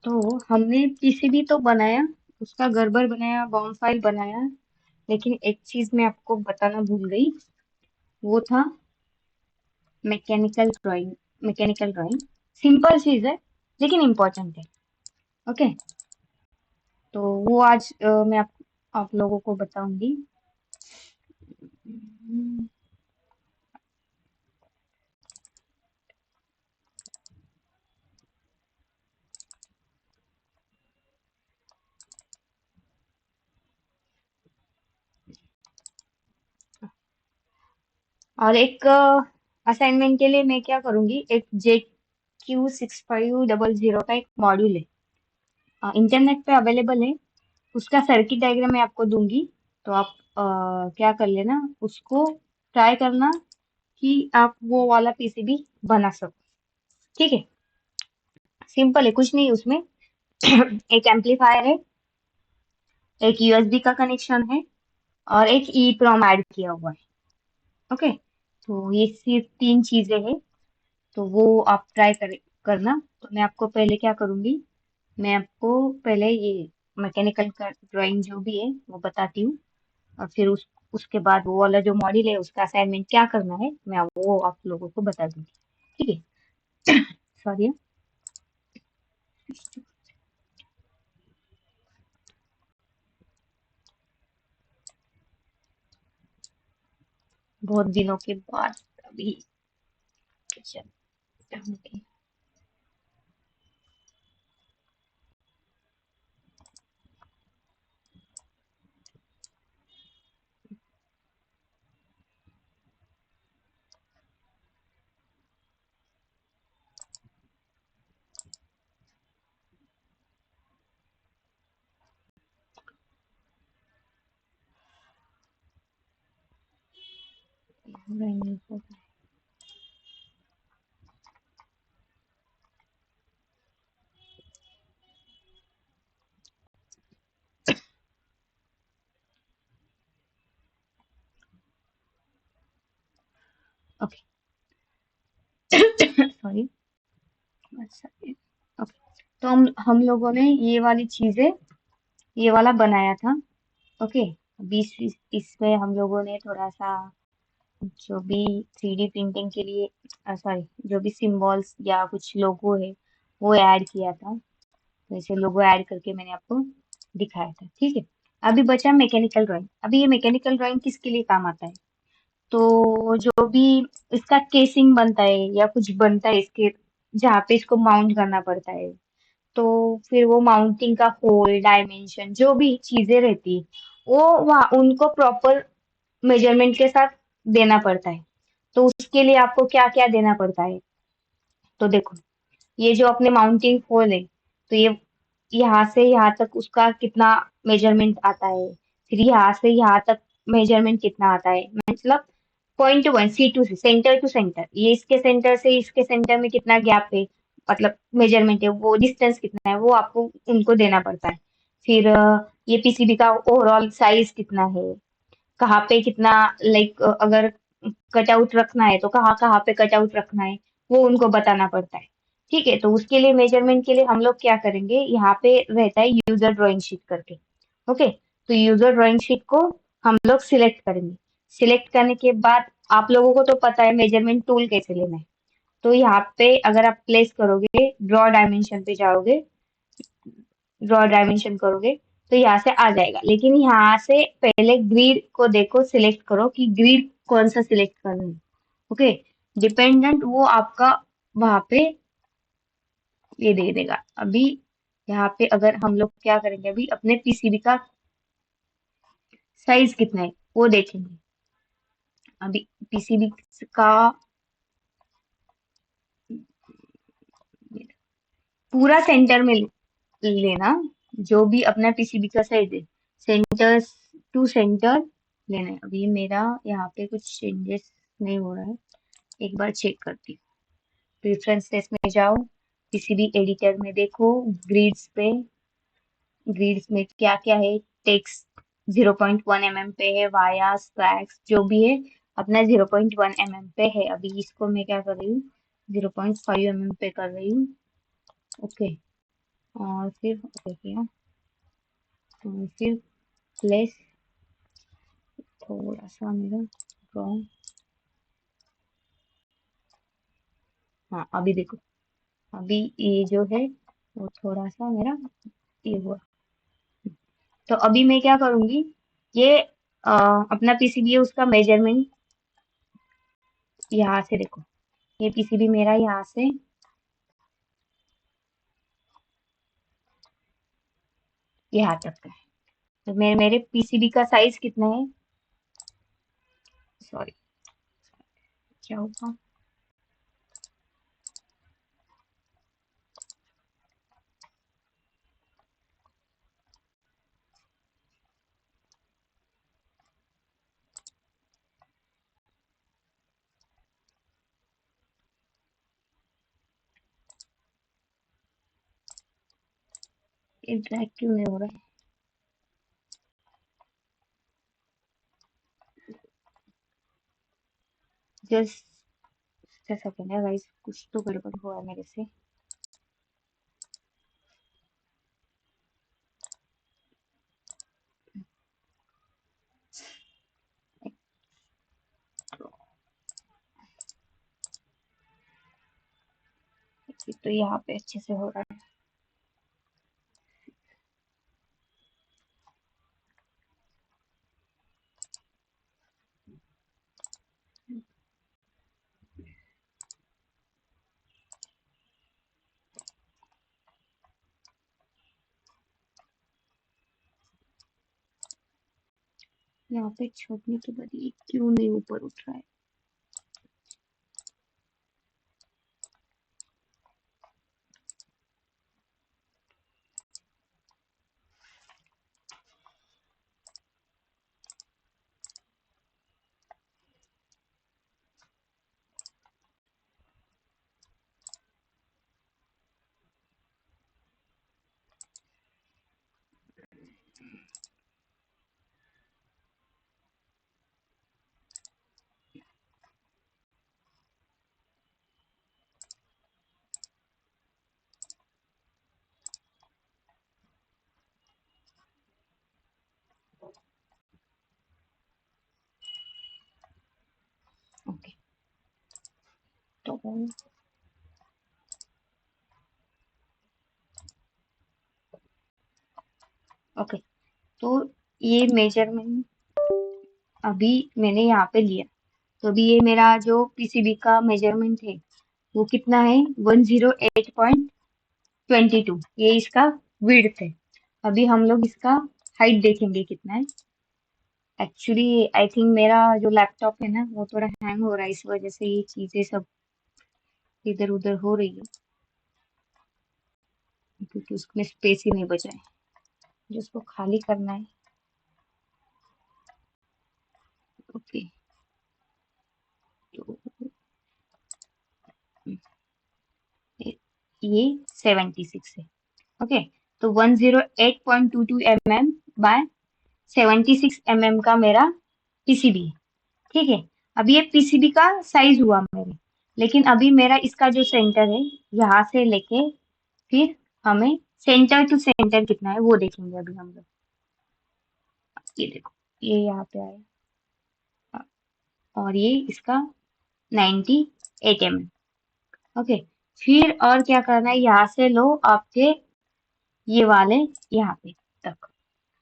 तो हमने पीसीबी तो बनाया, उसका गड़बड़ बनाया, बॉम फाइल बनाया, लेकिन एक चीज मैं आपको बताना भूल गई। वो था mechanical drawing. Mechanical drawing simple चीज है लेकिन इम्पोर्टेंट है। ओके। तो वो आज मैं आप लोगों को बताऊंगी। और एक असाइनमेंट के लिए मैं क्या करूंगी, एक JQ6500 का एक मॉड्यूल है, इंटरनेट पे अवेलेबल है। उसका सर्किट डायग्राम मैं आपको दूंगी। तो आप क्या कर लेना, उसको ट्राई करना कि आप वो वाला पीसीबी बना सको। ठीक है। सिंपल है, कुछ नहीं उसमें। एक एम्पलीफायर है, एक यूएसबी का कनेक्शन है, और एक ई प्रोम ऐड किया हुआ है। ओके। तो ये सिर्फ तीन चीजें हैं। तो वो आप करना। तो मैं आपको पहले क्या करूंगी, मैं आपको पहले ये मैकेनिकल का ड्राइंग जो भी है वो बताती हूँ। और फिर उसके बाद वो वाला जो मॉड्यूल है उसका असाइनमेंट क्या करना है मैं वो आप लोगों को बता दूंगी। ठीक है। सॉरी। बहुत दिनों के बाद अभी किचन। ओके। सॉरी। ओके। तो हम लोगों ने ये वाली चीजें, ये वाला बनाया था। ओके। अभी इसमें हम लोगों ने थोड़ा सा जो भी 3D प्रिंटिंग के लिए, सॉरी, जो भी सिंबल्स या कुछ लोगो है वो ऐड किया था। वैसे लोगो ऐड करके मैंने आपको दिखाया था। ठीक है। अभी बचा मैकेनिकल ड्राइंग। अभी ये मैकेनिकल ड्राइंग किसके लिए काम आता है, तो जो भी इसका केसिंग बनता है या कुछ बनता है इसके, जहाँ पे इसको माउंट करना पड़ता है, तो फिर वो माउंटिंग का होल, डायमेंशन, जो भी चीजें रहती है वो वहाँ उनको प्रॉपर मेजरमेंट के साथ देना पड़ता है। तो उसके लिए आपको क्या क्या देना पड़ता है, तो देखो, ये जो अपने माउंटिंग होल है, तो ये यहाँ से यहाँ तक उसका कितना मेजरमेंट आता है, फिर यहाँ से यहाँ तक मेजरमेंट कितना आता है, मतलब point to point, C to C, centre to centre, ये इसके सेंटर से इसके सेंटर में कितना गैप है, मतलब मेजरमेंट है, वो डिस्टेंस कितना है, वो आपको उनको देना पड़ता है। फिर ये पीसीबी का ओवरऑल साइज कितना है, कहाँ पे कितना, लाइक अगर कटआउट रखना है तो कहाँ कहाँ पे कटआउट रखना है, वो उनको बताना पड़ता है। ठीक है। तो उसके लिए मेजरमेंट के लिए हम लोग क्या करेंगे, यहाँ पे रहता है यूजर ड्राइंग शीट करके। ओके। तो यूजर ड्राइंग शीट को हम लोग सिलेक्ट करेंगे। सिलेक्ट करने के बाद आप लोगों को तो पता है मेजरमेंट टूल कैसे लेना है। तो यहाँ पे अगर आप प्लेस करोगे, ड्रॉ डायमेंशन पे जाओगे, ड्रॉ डायमेंशन करोगे तो यहाँ से आ जाएगा, लेकिन यहाँ से पहले ग्रिड को देखो, सिलेक्ट करो कि ग्रिड कौन सा सिलेक्ट करना है। ओके। डिपेंडेंट वो आपका वहां पे ये दे देगा। अभी यहाँ पे अगर हम लोग क्या करेंगे, अभी अपने पीसीबी का साइज कितना है वो देखेंगे। अभी पीसीबी का पूरा सेंटर में लेना, जो भी अपना पीसीबी का साइज है, सेंटर टू सेंटर लेना है। अभी मेरा यहाँ पे कुछ चेंजेस नहीं हो रहा है, एक बार चेक करती हूँ। प्रेफरेंसेस में जाओ, पीसीबी एडिटर में देखो, ग्रिड्स पे, ग्रिड्स में क्या क्या है, टेक्स्ट 0.1 mm पे है, वाया स्क्वैक्स जो भी है अपना 0.1 mm पे है। अभी इसको मैं क्या कर रही हूँ, 0.5 mm पे कर रही हूँ। ओके। और फिर देखिए, फिर प्लेस थोड़ा सा मेरा रॉन्ग। हाँ अभी देखो, अभी ये जो है वो थोड़ा सा मेरा ये हुआ। तो अभी मैं क्या करूंगी, ये अपना पीसीबी है उसका मेजरमेंट यहाँ से देखो, ये पीसीबी मेरा यहाँ से यहाँ तक का है। तो मेरे पीसीबी का साइज कितना है, सॉरी क्या होगा, ये ड्रैग क्यों नहीं हो रहा है, जस्ट सेकंड है गाइस, कुछ तो गड़बड़ हुआ है मेरे से। तो यहाँ पे अच्छे से हो रहा है। यहाँ पे छोड़ने के बाद ये क्यों नहीं ऊपर उठ रहा है। ओके तो ओके तो ये मेजरमेंट अभी मैंने यहाँ पे लिया, तो अभी ये मेरा जो पीसीबी का मेजरमेंट है वो कितना है, 108.22, ये इसका विड्थ है। अभी हम लोग इसका हाइट देखेंगे कितना है। एक्चुअली आई थिंक मेरा जो लैपटॉप है ना वो थोड़ा हैंग हो रहा है, इस वजह से ये चीजें सब इधर उधर हो रही है, क्योंकि उसमें स्पेस ही नहीं बचा है जो उसको खाली करना है। ओके तो ये 76 है। ओके तो 108.22 mm बाय 76 mm का मेरा पीसीबी है। ठीक है, अभी ये पीसीबी का साइज हुआ मेरे, लेकिन अभी मेरा इसका जो सेंटर है यहाँ से लेके फिर हमें सेंटर टू सेंटर कितना है वो देखेंगे अभी हम लोग। ये देखो, ये यहाँ पे आया और ये इसका 98 mm। ओके फिर और क्या करना है, यहाँ से लो आपके ये वाले यहाँ पे तक,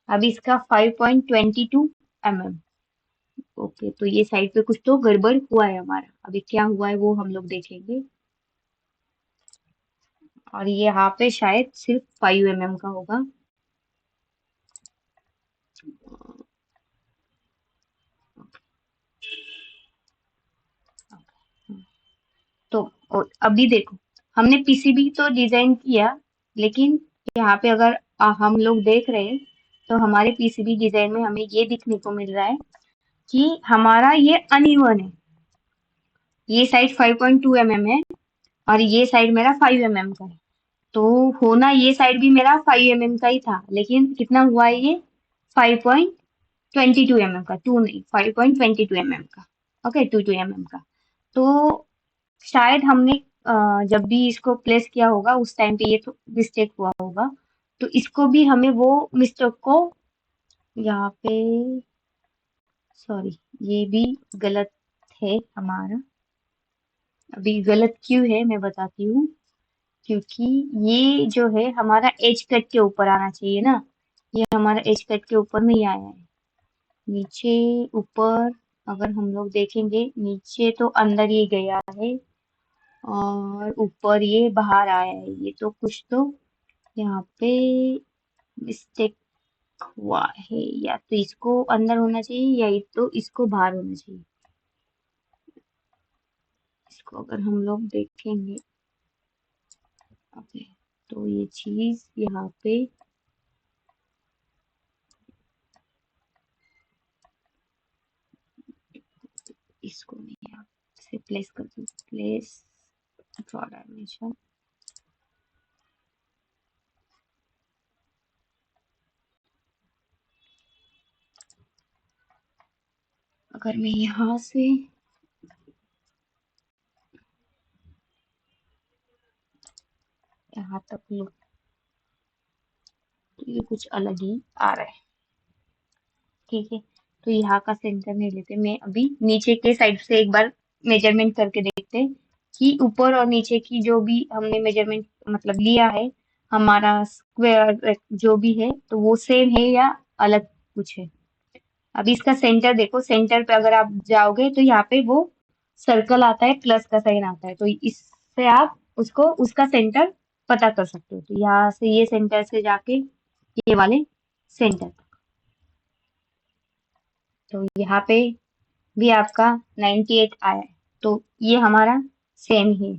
अब इसका 5.22 mm। ओके तो ये साइड पे कुछ तो गड़बड़ हुआ है हमारा, अभी क्या हुआ है वो हम लोग देखेंगे। और ये यहाँ पे शायद सिर्फ 5 mm का होगा। तो अभी देखो, हमने पीसीबी तो डिजाइन किया, लेकिन यहाँ पे अगर हम लोग देख रहे हैं तो हमारे पीसीबी डिजाइन में हमें ये दिखने को मिल रहा है कि हमारा ये अनइवन है। ये साइड 5.2 mm है और ये साइड मेरा 5 mm का है। तो होना ये साइड भी मेरा 5 mm का ही था, लेकिन कितना हुआ है ये 5.22 mm का, टू नहीं 5.22 mm का। ओके 22 mm का। तो शायद हमने जब भी इसको प्लेस किया होगा उस टाइम पे ये तो मिस्टेक हुआ होगा, तो इसको भी हमें वो मिस्टेक को यहाँ पे, सॉरी, ये भी गलत है हमारा। अभी गलत क्यों है मैं बताती हूँ, क्योंकि ये जो है हमारा एज कट के ऊपर आना चाहिए ना, ये हमारा एज कट के ऊपर नहीं आया है। नीचे ऊपर अगर हम लोग देखेंगे, नीचे तो अंदर ये गया है और ऊपर ये बाहर आया है, ये तो कुछ तो यहाँ पे मिस्टेक हुआ है, या तो इसको अंदर होना चाहिए या तो इसको बाहर होना चाहिए। इसको अगर हम लोग देखेंगे, ओके, तो ये चीज यहाँ पे इसको मैं यहाँ से प्लेस कर दूँ, प्लेस ड्रॉ डायमेंशन। अगर मैं यहाँ से यहाँ तक लूँ तो ये कुछ अलग ही आ रहा है। ठीक है, तो यहाँ का सेंटर नहीं लेते, मैं अभी नीचे के साइड से एक बार मेजरमेंट करके देखते हैं कि ऊपर और नीचे की जो भी हमने मेजरमेंट मतलब लिया है, हमारा स्क्वायर जो भी है तो वो सेम है या अलग कुछ है। अभी इसका सेंटर देखो, सेंटर पे अगर आप जाओगे तो यहाँ पे वो सर्कल आता है, प्लस का साइन आता है, तो इससे आप उसको उसका सेंटर पता कर सकते हो। तो यहाँ से ये सेंटर से जाके ये वाले सेंटर, तो यहाँ पे भी आपका 98 आया है, तो ये हमारा सेम ही है,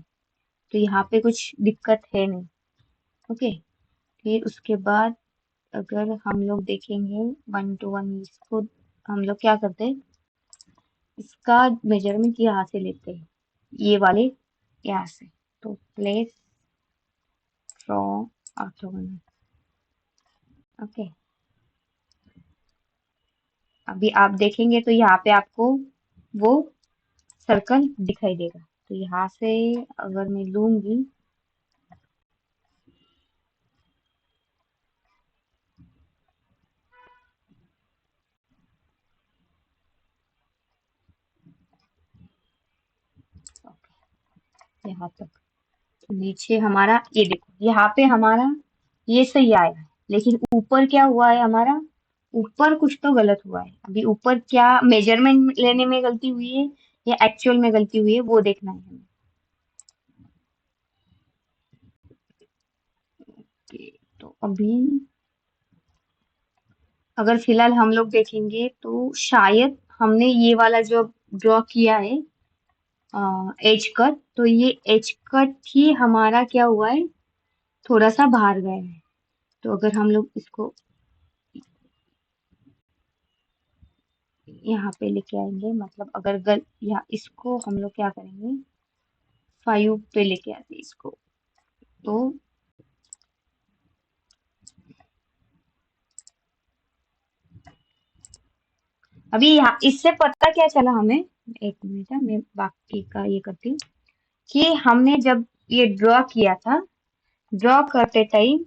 तो यहाँ पे कुछ दिक्कत है नहीं। ओके, फिर उसके बाद अगर हम लोग देखेंगे 1 to 1, इसको हम लोग क्या करते हैं, इसका मेजरमेंट यहाँ से लेते हैं, ये वाले यहाँ से, तो प्लेस फ्रॉम ऑर्थोगोनल। ओके, अभी आप देखेंगे तो यहाँ पे आपको वो सर्कल दिखाई देगा, तो यहाँ से अगर मैं लूंगी, यहाँ तक, तो नीचे हमारा ये देखो, यहाँ पे हमारा ये सही आया है, लेकिन ऊपर क्या हुआ है हमारा, ऊपर कुछ तो गलत हुआ है। अभी ऊपर क्या मेजरमेंट लेने में गलती हुई है या एक्चुअल में गलती हुई है वो देखना है हमें। तो अभी अगर फिलहाल हम लोग देखेंगे तो शायद हमने ये वाला जो ड्रॉ किया है एज कट, तो ये एज कट ही हमारा क्या हुआ है, थोड़ा सा बाहर गया है। तो अगर हम लोग इसको यहाँ पे लेके आएंगे, मतलब अगर या इसको हम लोग क्या करेंगे, 5 पे लेके आते हैं इसको, तो अभी यहाँ इससे पता क्या चला हमें, एक मिनट है, मैं बाकी का ये करती हूँ, कि हमने जब ये ड्रॉ किया था, ड्रॉ करते टाइम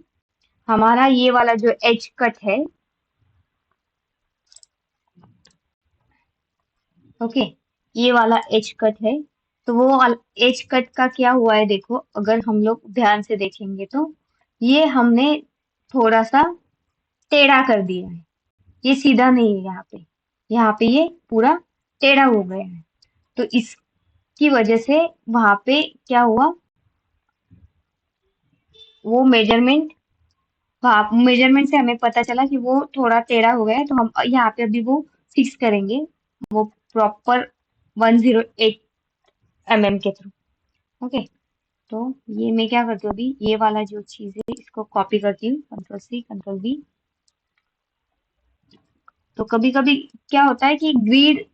हमारा ये वाला जो एज कट है, ओके, ये वाला एज कट है, तो वो एज कट का क्या हुआ है देखो, अगर हम लोग ध्यान से देखेंगे तो ये हमने थोड़ा सा टेढ़ा कर दिया है, ये सीधा नहीं है यहाँ पे, यहाँ पे ये पूरा टेढ़ा हो गया है, तो इसकी वजह से वहां पे क्या हुआ, वो मेजरमेंट से हमें पता चला कि वो थोड़ा टेढ़ा हो गया है, तो हम यहाँ पे अभी वो फिक्स करेंगे, वो प्रॉपर 108 mm के थ्रू। ओके, तो ये मैं क्या करती हूँ, अभी ये वाला जो चीज है इसको कॉपी करती हूँ, Ctrl+C Ctrl+V। तो कभी कभी क्या होता है कि ग्रिड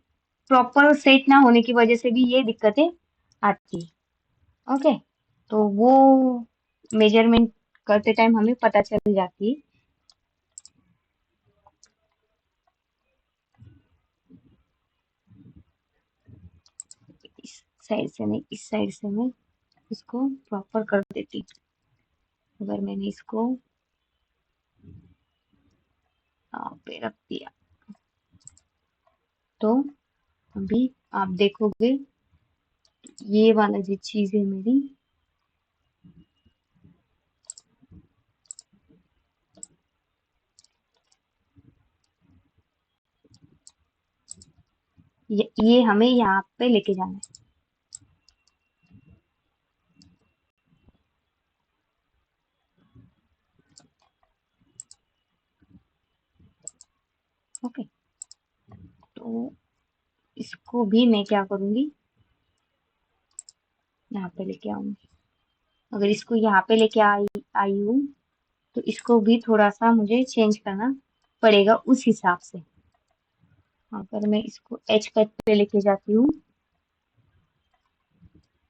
प्रॉपर सेट ना होने की वजह से भी ये दिक्कतें आती है। ओके, तो वो मेजरमेंट करते टाइम हमें पता चल जाती है। इस साइड से नहीं, इस साइड से मैं इसको प्रॉपर कर देती। अगर मैंने इसको यहाँ पे रख दिया तो अभी आप देखोगे ये वाला जो चीज है मेरी, ये हमें यहाँ पे लेके जाना है। ओके, तो इसको भी मैं क्या करूंगी, यहाँ पे लेके आऊंगी। अगर इसको यहाँ पे लेके आई आई हूँ तो इसको भी थोड़ा सा मुझे चेंज करना पड़ेगा उस हिसाब से। अगर मैं इसको एच कट पे लेके जाती हूँ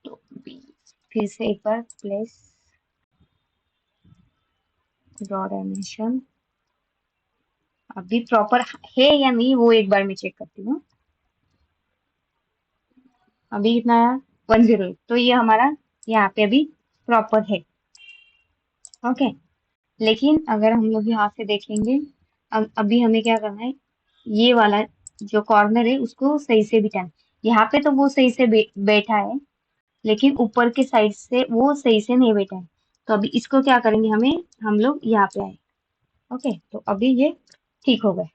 तो भी फिर से एक बार प्लेस ड्रॉ डायमेंशन अभी प्रॉपर है या नहीं वो एक बार मैं चेक करती हूँ। अभी कितना आया 108, तो ये हमारा यहाँ पे अभी प्रॉपर है। ओके, लेकिन अगर हम लोग यहाँ से देखेंगे, अब अभी हमें क्या करना है, ये वाला जो कॉर्नर है उसको सही से बिठाना। यहाँ पे तो वो सही से बैठा है, लेकिन ऊपर के साइड से वो सही से नहीं बैठा है। तो अभी इसको क्या करेंगे, हम लोग यहाँ पे आए। ओके, तो अभी ये ठीक हो गए।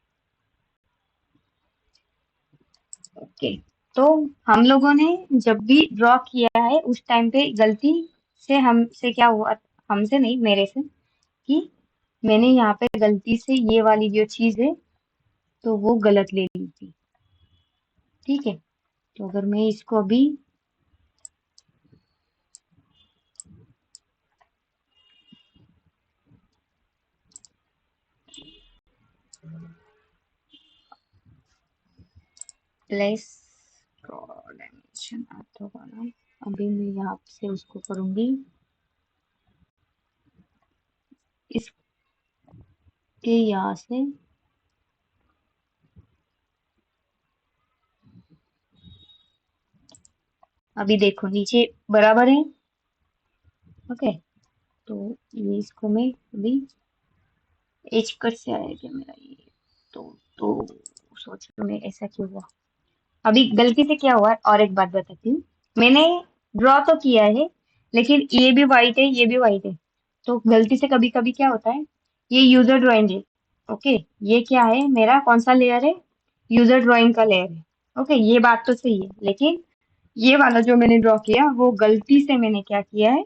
ओके, तो हम लोगों ने जब भी ड्रॉ किया है उस टाइम पे गलती से हमसे क्या हुआ, हमसे नहीं मेरे से, कि मैंने यहाँ पे गलती से ये वाली जो चीज है तो वो गलत ले ली थी। ठीक है, तो अगर मैं इसको अभी प्लेस डायमेंशन ऑर्थोगोनल, अभी मैं यहाँ से उसको करूंगी इसके यहाँ से, अभी देखो नीचे बराबर है। ओके, तो ये इसको मैं अभी एज कट से आया क्या मेरा ये, तो सोच लो मैं ऐसा क्यों हुआ। अभी गलती से क्या हुआ है, और एक बात बताती हूँ। मैंने ड्रॉ तो किया है, लेकिन ये भी वाइट है, ये भी वाइट है। तो गलती से कभी कभी क्या होता है, ये यूजर ड्राइंग है। ओके, ये क्या है, मेरा कौन सा लेयर है, यूजर ड्राइंग का लेयर है। ओके, ये बात तो सही है, लेकिन ये वाला जो मैंने ड्रॉ किया वो गलती से मैंने क्या किया है,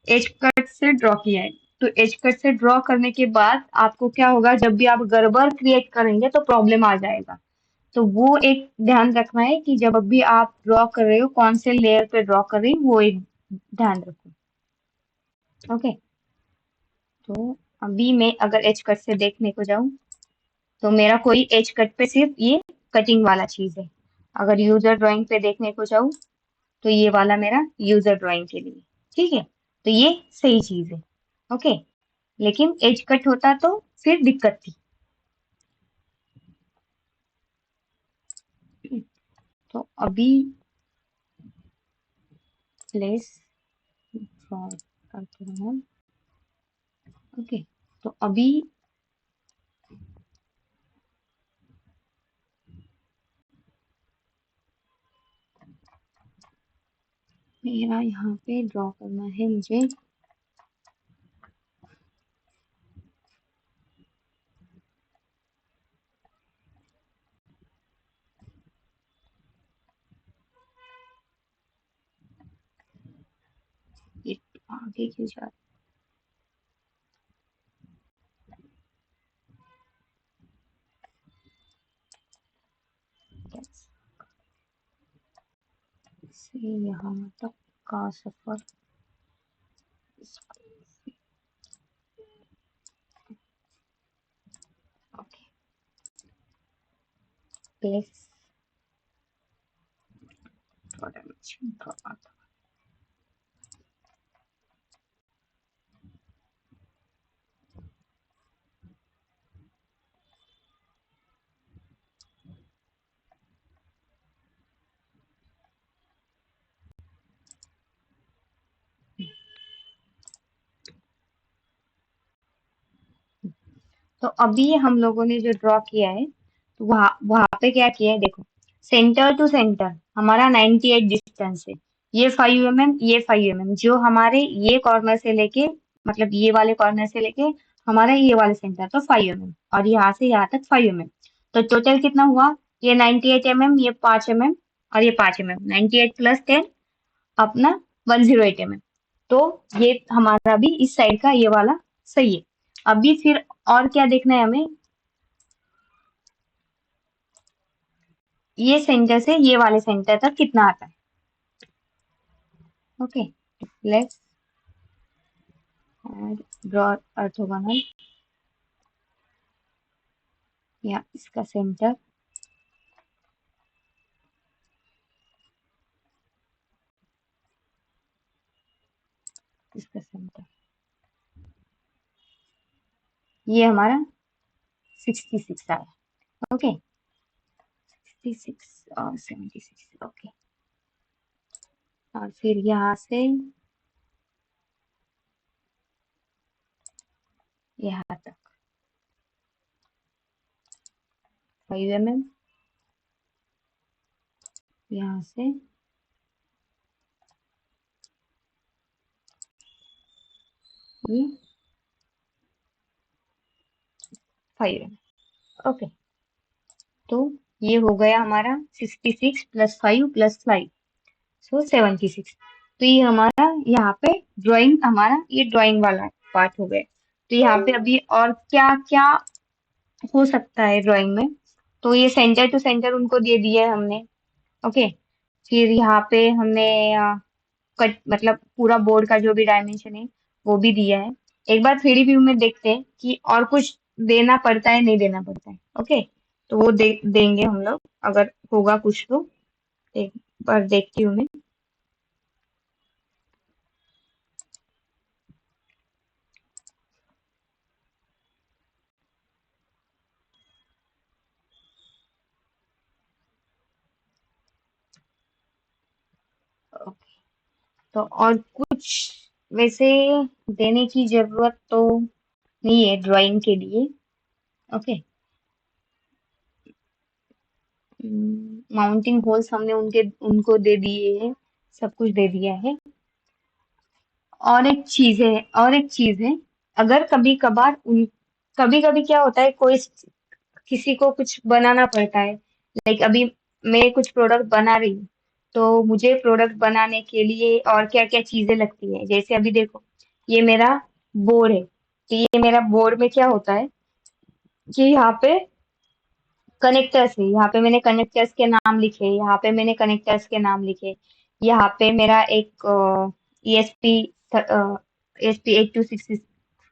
एज कट से ड्रॉ किया है। तो एज कट से ड्रॉ करने के बाद आपको क्या होगा, जब भी आप गड़बड़ क्रिएट करेंगे तो प्रॉब्लम आ जाएगा। तो वो एक ध्यान रखना है कि जब भी आप ड्रॉ कर रहे हो कौन से लेयर पे ड्रॉ कर रही हो वो एक ध्यान रखो। ओके, तो अभी मैं अगर एज कट से देखने को जाऊं तो मेरा कोई एज कट पे सिर्फ ये कटिंग वाला चीज है। अगर यूजर ड्राइंग पे देखने को जाऊं तो ये वाला मेरा यूजर ड्राइंग के लिए। ठीक है, तो ये सही चीज है। ओके, लेकिन एज कट होता तो फिर दिक्कत थी। तो अभी प्लेस ड्रॉ करते हैं हम। ओके, तो अभी मेरा यहाँ पे ड्रॉ करना है मुझे, ये आगे क्यों जा रहा है, से यहाँ तक का सफर। Okay, place dimension draw. तो अभी हम लोगों ने जो ड्रॉ किया है, तो वहां वहां पे क्या किया है देखो, सेंटर टू सेंटर हमारा 98 डिस्टेंस है। ये 5 mm, ये 5 mm, जो हमारे ये कॉर्नर से लेके, मतलब ये वाले कॉर्नर से लेके हमारा ये वाले सेंटर तो 5 mm, और यहाँ से यहाँ तक 5 mm। तो टोटल कितना हुआ, ये 98 mm, ये 5 mm, और ये 5 mm, 98 प्लस 10 अपना 108 mm। तो ये हमारा भी इस साइड का ये वाला सही है। अभी फिर और क्या देखना है हमें, ये सेंटर से ये वाले सेंटर तक कितना आता है। ओके, लेट्स ड्रॉ ऑर्थोगोनल, या इसका सेंटर, इसका सेंटर, ये हमारा 66 आया। ओके, 66 और 76। ओके, और फिर यहाँ से यहाँ तक 5 mm, यहाँ से ये 5 mm। ओके, तो ये हो गया हमारा 66 प्लस 5 प्लस 5, सो 76। तो ये हमारा यहाँ पे ड्राइंग, हमारा ये ड्राइंग वाला पार्ट हो गया। तो यहाँ पे अभी और क्या क्या हो सकता है ड्राइंग में, तो ये सेंटर टू सेंटर उनको दे दिया है हमने। ओके, फिर यहाँ पे हमने कट, मतलब पूरा बोर्ड का जो भी डायमेंशन है वो भी दिया है। एक बार 3D व्यू में देखते हैं कि और कुछ देना पड़ता है नहीं देना पड़ता है। ओके, तो वो देंगे हम लोग, अगर होगा कुछ तो। एक बार देखती हूँ मैं। ओके, तो और कुछ वैसे देने की जरूरत तो नहीं है ड्राइंग के लिए। ओके, माउंटिंग होल्स हमने उनको दे दिए हैं, सब कुछ दे दिया है। और एक चीज है, अगर कभी कभार कभी कभी क्या होता है, कोई किसी को कुछ बनाना पड़ता है, लाइक अभी मैं कुछ प्रोडक्ट बना रही हूँ, तो मुझे प्रोडक्ट बनाने के लिए और क्या क्या चीजें लगती है, जैसे अभी देखो ये मेरा बोर्ड है, तो ये मेरा बोर्ड में क्या होता है कि यहाँ पे कनेक्टर्स है, यहाँ पे मैंने कनेक्टर्स के नाम लिखे, यहाँ पे मैंने कनेक्टर्स के नाम लिखे, यहाँ पे मेरा एक ESP ESP 8266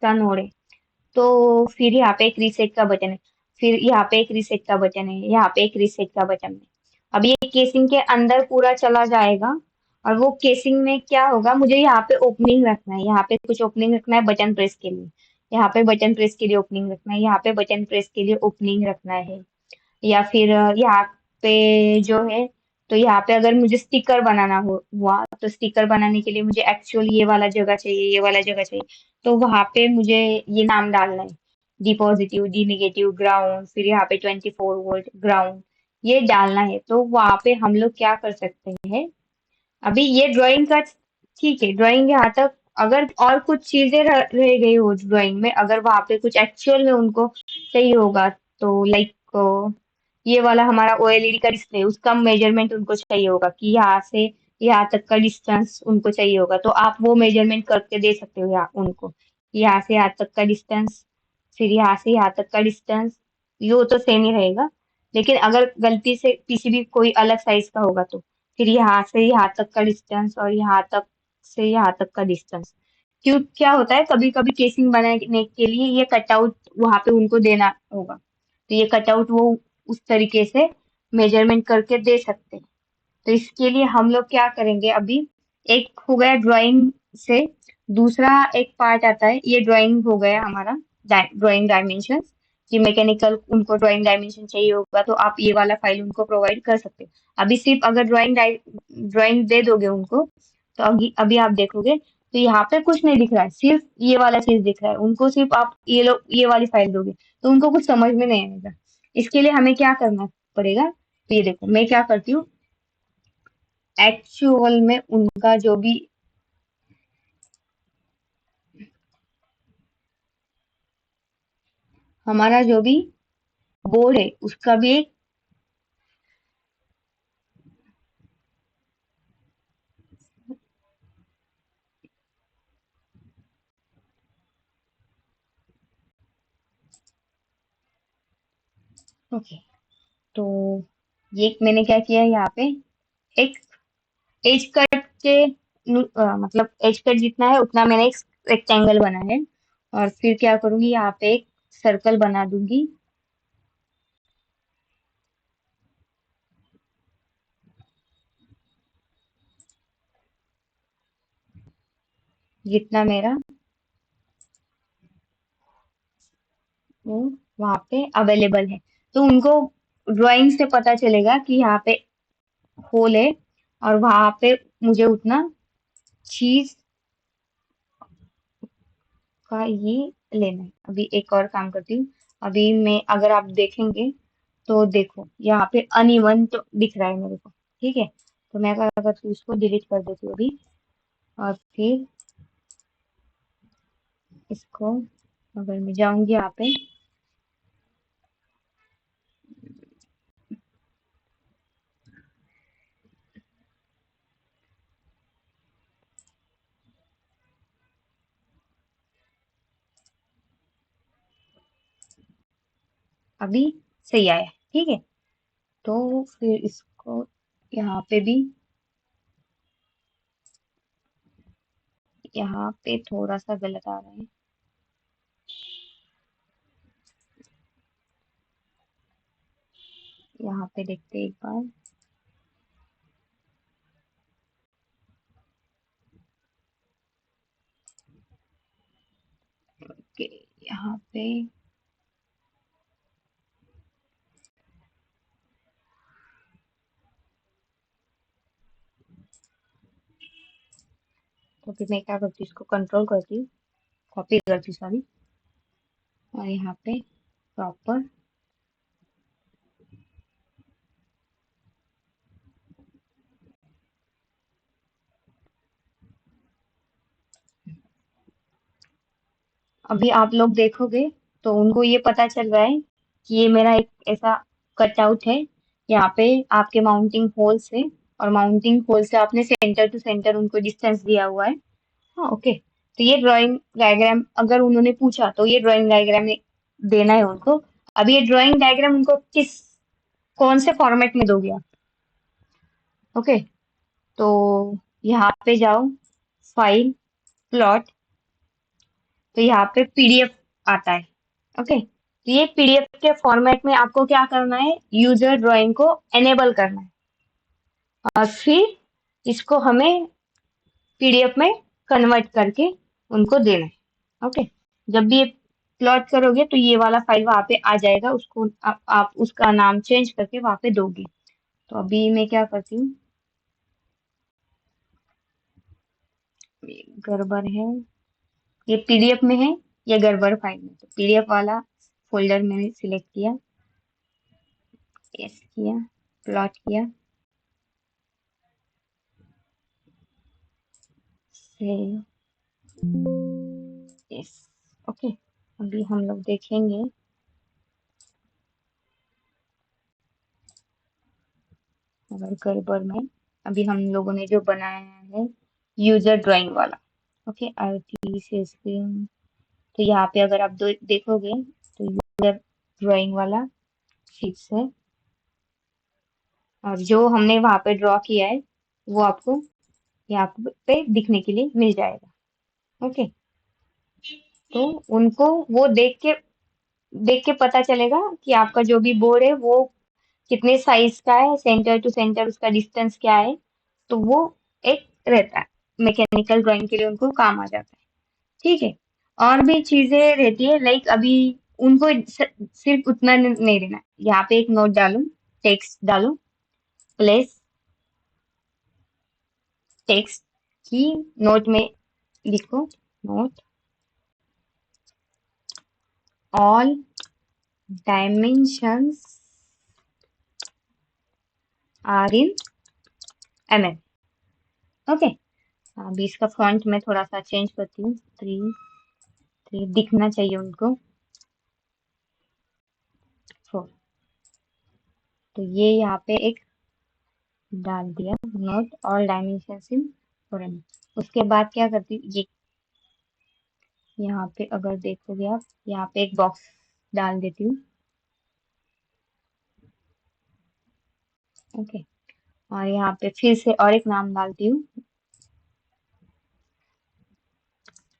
का नोड है। तो फिर यहाँ पे एक रीसेट का बटन है, फिर यहाँ पे एक रीसेट का बटन है, यहाँ पे एक रीसेट का बटन है। अब ये केसिंग के अंदर पूरा चला जाएगा, और वो केसिंग में क्या होगा, मुझे यहाँ पे ओपनिंग रखना है, यहाँ पे कुछ ओपनिंग रखना है बटन प्रेस के लिए, यहाँ पे बटन प्रेस के लिए ओपनिंग रखना है, यहाँ पे बटन प्रेस के लिए ओपनिंग रखना है, या फिर यहाँ पे जो है, तो यहाँ पे अगर मुझे स्टिकर बनाना हुआ, तो स्टिकर बनाने के लिए मुझे एक्चुअल ये वाला जगह चाहिए, ये वाला जगह चाहिए, तो वहां पे मुझे ये नाम डालना है, D positive, D negative, ground, फिर यहाँ पे 24 वोल्ट ग्राउंड, ये डालना है। तो वहां पे हम लोग क्या कर सकते हैं, अभी ये ड्राइंग का ठीक है, ड्राइंग यहाँ तक। अगर और कुछ चीजें रह गई हो ड्राइंग में, अगर वहां पे कुछ एक्चुअल में उनको चाहिए होगा, तो लाइक ये वाला हमारा OLED का डिस्प्ले, उसका मेजरमेंट उनको चाहिए होगा कि यहाँ से यहाँ तक का डिस्टेंस उनको चाहिए होगा, तो आप वो मेजरमेंट करके दे सकते हो यहाँ उनको, यहाँ से यहाँ तक का डिस्टेंस, फिर यहाँ से यहाँ तक का डिस्टेंस, ये तो सेम ही रहेगा। लेकिन अगर गलती से पीसीबी कोई अलग साइज का होगा, तो फिर यहाँ से यहाँ तक का डिस्टेंस, और यहाँ तक से यहाँ तक का डिस्टेंस। क्यों, क्या होता है, कभी कभी केसिंग बनाने के लिए ये कटआउट वहां पे उनको देना होगा, तो ये कटआउट वो उस तरीके से मेजरमेंट करके दे सकते हैं। तो इसके लिए हम लोग क्या करेंगे अभी, एक हो गया ड्राइंग से, दूसरा एक पार्ट आता है, ये ड्राइंग हो गया हमारा, ड्राइंग डायमेंशन, कि मैकेनिकल उनको ड्राइंग डायमेंशन चाहिए होगा, तो आप ये वाला फाइल उनको प्रोवाइड कर सकते हो। अभी सिर्फ अगर ड्राइंग दे दोगे उनको, तो अभी अभी आप देखोगे तो यहाँ पे कुछ नहीं दिख रहा है, सिर्फ ये वाला चीज दिख रहा है उनको। सिर्फ आप ये वाली फाइल दोगे तो उनको कुछ समझ में नहीं आएगा। इसके लिए हमें क्या करना पड़ेगा, तो ये देखो मैं क्या करती हूँ, एक्चुअल में उनका जो भी हमारा जो भी बोर्ड है उसका भी एक, ओके, तो ये मैंने क्या किया है यहाँ पे, एक एज कट के मतलब एज कट जितना है उतना मैंने एक रेक्टेंगल बना है। और फिर क्या करूंगी, यहाँ पे एक सर्कल बना दूंगी, जितना मेरा वो वहां पे अवेलेबल है। तो उनको ड्राइंग से पता चलेगा कि यहाँ पे होल है, और वहां पे मुझे उतना चीज का ये लेना है। अभी एक और काम करती हूँ। अभी मैं अगर आप देखेंगे तो देखो यहाँ पे अनइवन तो दिख रहा है मेरे को, ठीक है। तो मैं क्या करती हूँ, इसको डिलीट कर देती हूँ अभी। और फिर इसको, अगर मैं जाऊंगी यहाँ पे, अभी सही आया, ठीक है। तो फिर इसको यहाँ पे भी, यहाँ पे थोड़ा सा गलत आ रहा है। यहाँ पे देखते हैं एक बार कि यहाँ पे, तो फिर मैं क्या करती हूँ, इसको कंट्रोल करती हूँ, कॉपी करती हूँ सॉरी, और यहाँ पे प्रॉपर अभी आप लोग देखोगे तो उनको ये पता चल रहा है कि ये मेरा एक ऐसा कटआउट है। यहाँ पे आपके माउंटिंग होल से, और माउंटिंग होल से आपने सेंटर टू सेंटर उनको डिस्टेंस दिया हुआ है। हाँ ओके, तो ये ड्राइंग डायग्राम अगर उन्होंने पूछा तो ये ड्राइंग डायग्राम देना है उनको। अभी ये ड्राइंग डायग्राम उनको किस कौन से फॉर्मेट में दोगे आप, ओके। तो यहाँ पे जाओ, फाइल, प्लॉट, तो यहाँ पे पीडीएफ आता है, ओके। तो ये पीडीएफ के फॉर्मेट में आपको क्या करना है, यूजर ड्राइंग को एनेबल करना है, और फिर इसको हमें पीडीएफ में कन्वर्ट करके उनको देना है, ओके। जब भी ये प्लॉट करोगे तो ये वाला फाइल वहां पे आ जाएगा, उसको आप उसका नाम चेंज करके वहां पे दोगे। तो अभी मैं क्या करती हूँ, ये गड़बड़ है, ये पीडीएफ में है, ये गड़बड़ फाइल में, तो पीडीएफ वाला फोल्डर मैंने सिलेक्ट किया, यस किया, प्लॉट किया, सेव, यस, ओके। अभी हम लोग देखेंगे, अगर गड़बड़ में, अभी हम लोगों ने जो बनाया है यूजर ड्राइंग वाला, ओके, आईटी से स्क्रीन, तो यहाँ पे अगर आप देखोगे तो यूजर ड्राइंग वाला फिक्स है, और जो हमने वहां पे ड्रॉ किया है वो आपको यहाँ पे दिखने के लिए मिल जाएगा, ओके। तो उनको वो देख के पता चलेगा कि आपका जो भी बोर्ड है वो कितने साइज का है, सेंटर टू सेंटर उसका डिस्टेंस क्या है। तो वो एक रहता है, मैकेनिकल ड्राइंग के लिए उनको काम आ जाता है, ठीक है। और भी चीजें रहती है, लाइक अभी उनको सिर्फ उतना नहीं देना है। यहाँ पे एक नोट डालो, टेक्स्ट डालो, प्लेस टेक्स्ट की नोट में लिखो note all dimensions are in mm। Okay, अभी इसका फॉन्ट मैं थोड़ा सा चेंज करती हूँ, 3 दिखना चाहिए उनको, 4। तो ये यहाँ पे एक डाल दिया, नोट ऑल डायमेंशंस इन फोरम। उसके बाद क्या करती हूँ, ये यहाँ पे अगर देखोगे आप, यहाँ पे एक बॉक्स डाल देती हूँ। ओके, और यहाँ पे फिर से और एक नाम डालती हूँ,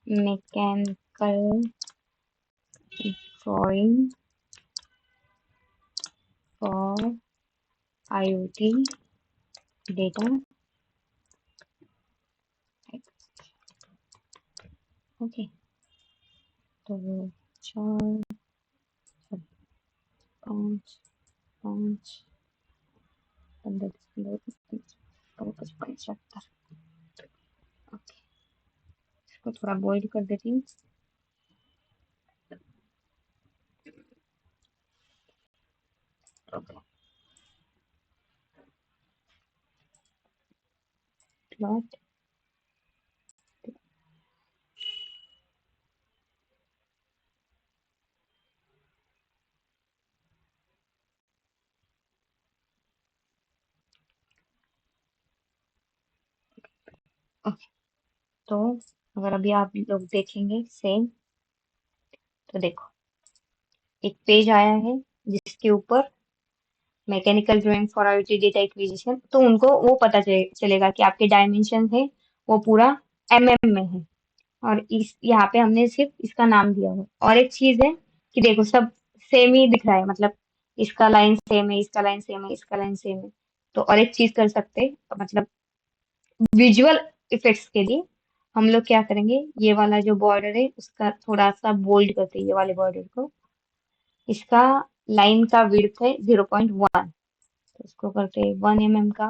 mechanical drawing for IoT data. Okay, तो 4, 5, 5, 15, 30, 75। ओके, इसको थोड़ा बॉइल कर देती हूँ। Okay, plot okay. तो अगर अभी आप लोग देखेंगे सेम, तो देखो एक पेज आया है जिसके ऊपर mechanical drawing for IoT data acquisition, तो उनको वो पता चलेगा कि आपके डायमेंशन है वो पूरा में है, और इस यहाँ पे हमने सिर्फ इसका नाम दिया हुआ। और एक चीज है कि देखो सब सेम ही दिख रहा है, मतलब इसका लाइन सेम है, इसका लाइन सेम है, इसका लाइन सेम है। तो और एक चीज कर सकते हैं, मतलब विजुअल इफेक्ट्स के लिए हम लोग क्या करेंगे, ये वाला जो बॉर्डर है उसका थोड़ा सा बोल्ड करते हैं, ये वाले बॉर्डर को। इसका लाइन का विड्थ है 0.1, तो इसको करते हैं 1 mm का।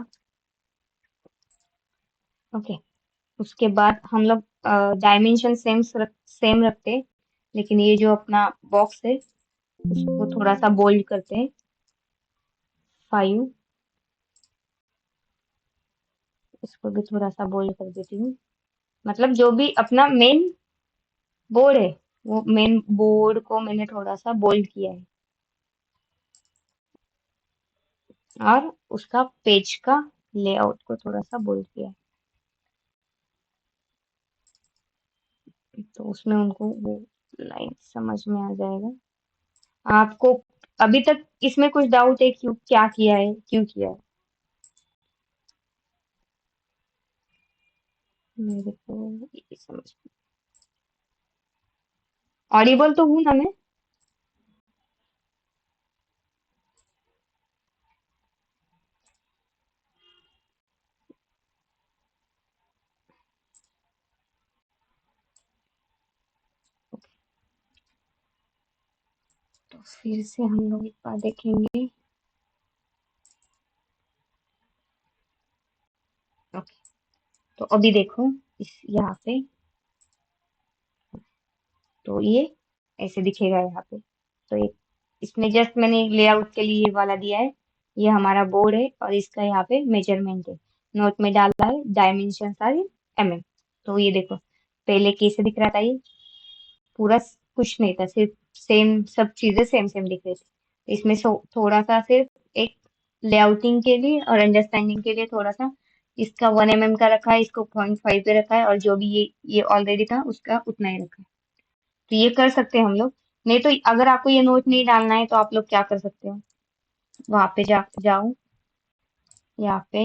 ओके, उसके बाद हम लोग डायमेंशन सेम रखते हैं, लेकिन ये जो अपना बॉक्स है उसको थोड़ा सा बोल्ड करते हैं, 5। इसको भी थोड़ा सा बोल्ड कर देती हूँ, मतलब जो भी अपना मेन बोर्ड है वो मेन बोर्ड को मैंने थोड़ा सा बोल्ड किया है, और उसका पेज का लेआउट को थोड़ा सा बोल्ड किया है, तो उसमें उनको वो लाइन समझ में आ जाएगा। आपको अभी तक इसमें कुछ डाउट है, क्यों क्या किया है, क्यों किया है? मेरे को ये समझ, ऑडिबल तो हूँ ना मैं? तो फिर से हम लोग एक बार देखेंगे। ओके, तो अभी देखो इस यहाँ पे, तो ये ऐसे दिखेगा यहाँ पे। तो ये इसमें जस्ट मैंने लेआउट के लिए ये वाला दिया है, ये हमारा बोर्ड है और इसका यहाँ पे मेजरमेंट है, नोट में डाला है डायमेंशन सारे mm। तो ये देखो पहले कैसे दिख रहा था, ये पूरा कुछ नहीं था, सिर्फ सेम सब चीजें सेम सेम दिख रही थी। इसमें थोड़ा सा सिर्फ एक लेआउटिंग के लिए और अंडरस्टैंडिंग के लिए थोड़ा सा इसका 1 mm का रखा है, इसको 0.5 पे रखा है, और जो भी ये ऑलरेडी था उसका उतना ही रखा है। तो ये कर सकते हैं हम लोग। नहीं तो अगर आपको ये नोट नहीं डालना है तो आप लोग क्या कर सकते हो, वहां पे जाओ, यहाँ पे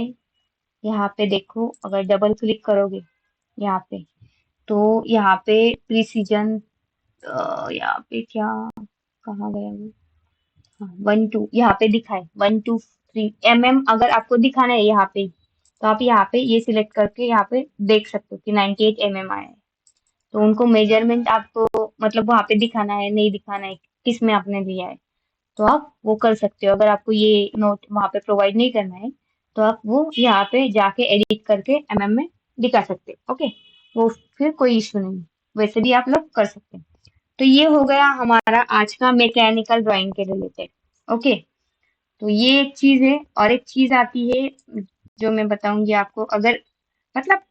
यहाँ पे देखो, अगर डबल क्लिक करोगे यहाँ पे, तो यहाँ पे प्रिसीजन, यहाँ पे क्या, कहाँ गया वो, हाँ 1 2 यहाँ पे दिखा है, 1 2 3 अगर आपको दिखाना है यहाँ पे, तो आप यहाँ पे ये सिलेक्ट करके यहाँ पे देख सकते हो कि 98 आया है। तो उनको मेजरमेंट आपको मतलब वहां पे दिखाना है, नहीं दिखाना है, किस में आपने लिया है, तो आप वो कर सकते हो। अगर आपको ये नोट वहां पे प्रोवाइड नहीं करना है, तो आप वो यहाँ पे जाके एडिट करके mm में दिखा सकते हो। ओके, वो फिर कोई इशू नहीं, वैसे भी आप लोग कर सकते हैं। तो ये हो गया हमारा आज का मैकेनिकल ड्राइंग के रिलेटेड। ओके, तो ये एक चीज है, और एक चीज आती है जो मैं बताऊंगी आपको। अगर मतलब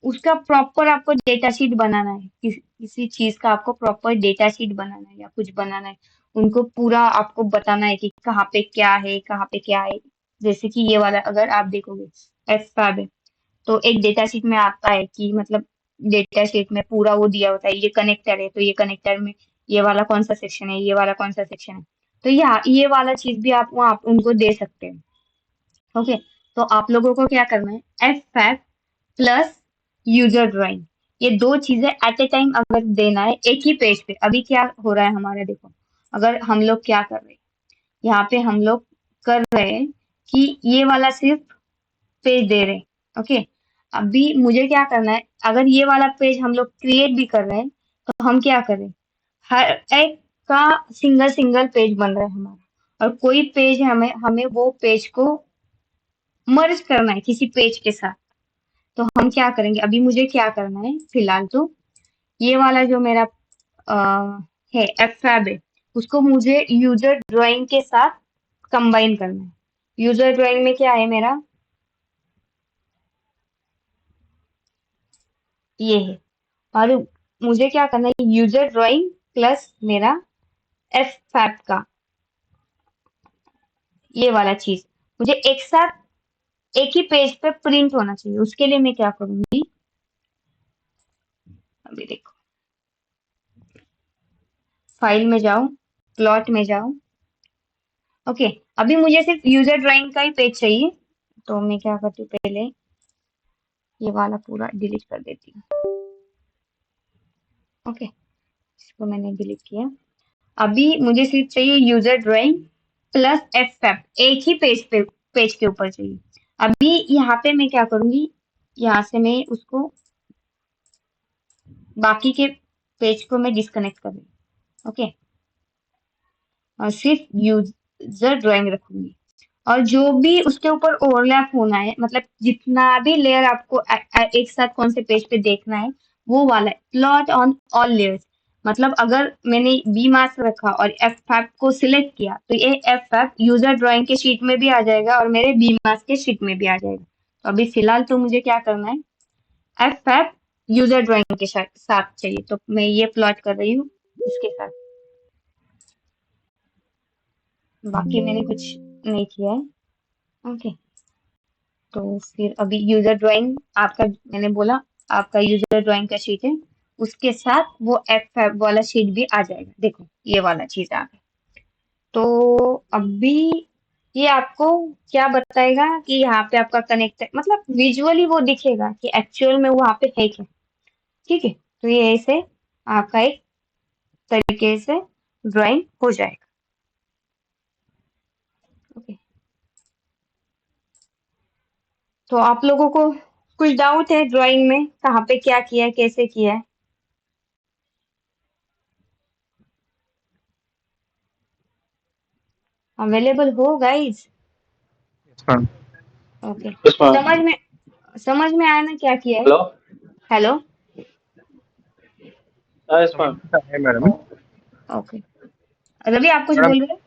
उसका प्रॉपर आपको डेटा शीट बनाना है, किसी चीज का आपको प्रॉपर डेटा शीट बनाना है या कुछ बनाना है, उनको पूरा आपको बताना है कि कहाँ पे क्या है, कहाँ पे क्या है। जैसे कि ये वाला अगर आप देखोगे, एफ फैब है, तो एक डेटा शीट में आता है कि मतलब डेटा शीट में पूरा वो दिया होता है, ये कनेक्टर है तो ये कनेक्टर में ये वाला कौन सा सेक्शन है, ये वाला कौन सा सेक्शन है। तो ये वाला चीज भी आप वहाँ आप उनको दे सकते हैं। ओके, तो आप लोगों को क्या करना है, F fab plus user drawing, ये दो चीजें एट ए टाइम अगर देना है एक ही पेज पे। अभी क्या हो रहा है हमारा, देखो, अगर हम लोग क्या कर रहे हैं, यहाँ पे हम लोग कर रहे हैं कि ये वाला सिर्फ पेज दे रहे हैं। ओके, अभी मुझे क्या करना है, अगर ये वाला पेज हम लोग क्रिएट भी कर रहे हैं, तो हम क्या करें, हर एक का सिंगल सिंगल पेज बन रहा है हमारा, और कोई पेज हमें हमें वो पेज को मर्ज करना है किसी पेज के साथ। तो हम क्या करेंगे, अभी मुझे क्या करना है फिलहाल, तो ये वाला जो मेरा अ, है एफएब है, उसको मुझे यूजर ड्राइंग के साथ कंबाइन करना है। यूजर ड्राइंग में क्या है मेरा, ये है, और मुझे क्या करना है, यूजर ड्राइंग प्लस मेरा एफ फैब का ये वाला चीज मुझे एक साथ एक ही पेज पे प्रिंट होना चाहिए। उसके लिए मैं क्या करूंगी, अभी देखो, फाइल में जाऊं, प्लॉट में जाऊं। ओके, अभी मुझे सिर्फ यूजर ड्राइंग का ही पेज चाहिए, तो मैं क्या करती हूँ, पहले ये वाला पूरा डिलीट कर देती हूँ। ओके, इसको मैंने डिलीट किया। अभी मुझे सिर्फ चाहिए user drawing plus F F, एक ही पेज के ऊपर चाहिए। अभी यहाँ पे मैं क्या करूंगी, यहाँ से मैं उसको बाकी के पेज को मैं डिस्कनेक्ट कर दूंगी। ओके, और सिर्फ यूजर ड्राइंग रखूंगी, और जो भी उसके ऊपर ओवरलैप होना है, मतलब जितना भी लेयर आपको एक साथ कौन से पेज पे देखना है, वो वाला प्लॉट ऑन ऑल लेयर्स। मतलब अगर मैंने बी मार्क्स रखा और एफ फैब को सिलेक्ट किया, तो ये एफ फैब यूजर ड्राइंग के शीट में भी आ जाएगा और मेरे बी मार्क्स के शीट में भी आ जाएगा। तो अभी फिलहाल तो मुझे क्या करना है, एफ फैब यूजर ड्राइंग के साथ चाहिए, तो मैं ये प्लॉट कर रही हूँ इसके साथ। बाकी मैंने कुछ नहीं किया है। ओके, तो फिर अभी यूजर ड्राइंग आपका, मैंने बोला आपका यूजर ड्राइंग का शीट है, उसके साथ वो एफ वाला शीट भी आ जाएगा। देखो ये वाला चीज आ गई। तो अभी ये आपको क्या बताएगा कि यहाँ पे आपका कनेक्ट, मतलब विजुअली वो दिखेगा कि एक्चुअल में वहाँ पे है क्या। ठीक है, तो ये ऐसे आपका एक तरीके से ड्राइंग हो जाएगा। ओके, तो आप लोगों को कुछ डाउट है ड्राइंग में, कहाँ पे क्या किया है, कैसे किया है? अवेलेबल हो guys? Yes, ma'am. Okay, Yes, समझ ma'am. में समझ में आया ना क्या किया है? Hello? हेलो। Yes, ma'am. है ओ, मैडम। ओके, रवि आप कुछ मैडम, बोल रहे